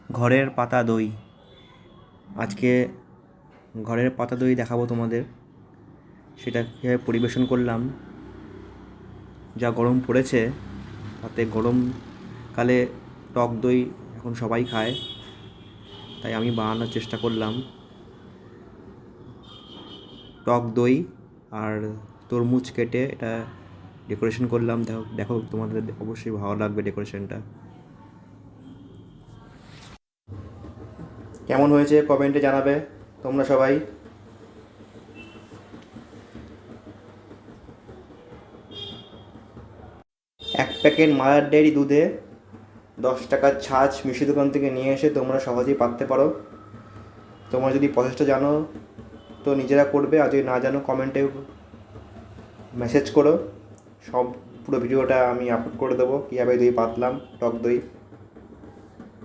ঘরের পাতা দই। আজকে ঘরের পাতা দই দেখাবো তোমাদের, সেটা কীভাবে পরিবেশন করলাম। যা গরম পড়েছে তাতে গরমকালে টক দই এখন সবাই খায়, তাই আমি বানানোর চেষ্টা করলাম। টক দই আর তরমুজ কেটে এটা ডেকোরেশন করলাম। দেখো তোমাদের অবশ্যই ভালো লাগবে ডেকোরেশনটা। কেমন হয়েছে কমেন্টে জানাবে তোমরা সবাই। এক প্যাকেট মাদার ডেয়ারি দুধে 10 টাকার ছাঁচ মিষ্টি দোকান থেকে নিয়ে এসে তোমরা সহজেই পাততে পারো। তোমরা যদি প্রসেসটা জানো তো নিজেরা করবে, আর যদি না জানো কমেন্টে মেসেজ করো। পুরো ভিডিওটা আমি আপলোড করে দেবো কীভাবে দই পাতলাম, টক দই।